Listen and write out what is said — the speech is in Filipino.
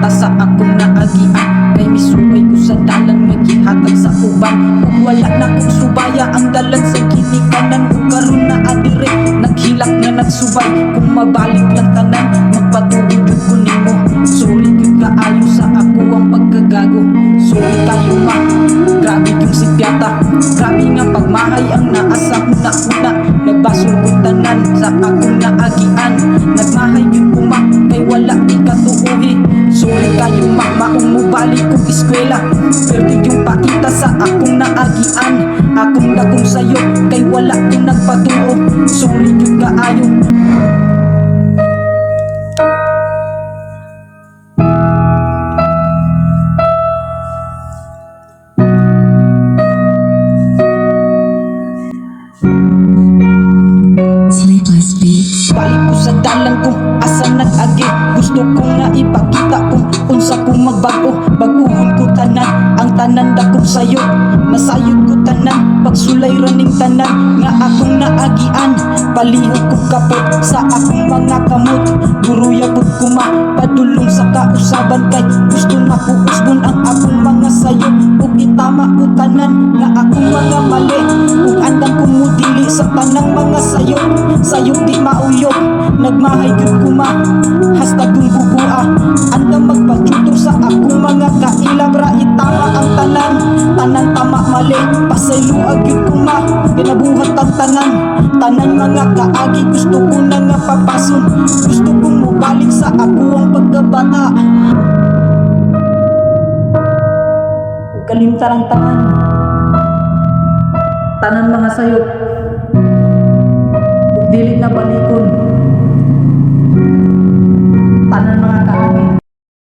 mata sa akong naagian. Kay misubay ko sa dalan nga gihatag sa uban. Ug wala na kong subaya ang dalan sa ginikanan. Ug karon na adire naghilak nga nagsubay. Kung mabalik lang tanan magpatuod jud ko nimo. Sorry gyud kaayo sa ako ang pagkagago. Sorry kayo ma, grabe yung si Piata. Grabe nga pagmahay ang naasa una-una. Nagbasol ko tanan sa akong naagian. Nagmahay yun ko ma, kay wala di katuohi. Sorry kayo ma, maong mubalik kong eskwela. Pero yung pakita sa akong naagian. Akong dagong sayo, kay wala ko nagpatuo. Sorry yun kaayo. Balik ko sa dalan kung asa nag-agi. Gusto kong na ipakita kung unsa kong magbago. Baguhon ko tanan, ang tanan dakong sayo. Nasayod ko tanan, pagsulay raning tanan nga akong naagian. Palihog ko kapot sa akong mga kamot. Duruyabot ko ma, padulong sa kausaban. Kay gusto na ko usbon ang akong mga sayo. Ug itama ko tanan nga akong mga mali. Ug andang kumudili sa tanang mga sayo. Sayo di mauyog, nagmahay gyud ko ma. Hasta kung bubua, andang magpatutor sa akong mga kailang. Ra itama ang tanan, tanan tama mali. Pasayloag gyud ko ma, ginabuhat ang tanan. Tanan mga kaagi gusto ko na nga papason. Gusto kong mubalik sa ako ang pagkabata. Ug kalimtar ang tanan, tanan mga sayop. Ug dili na balik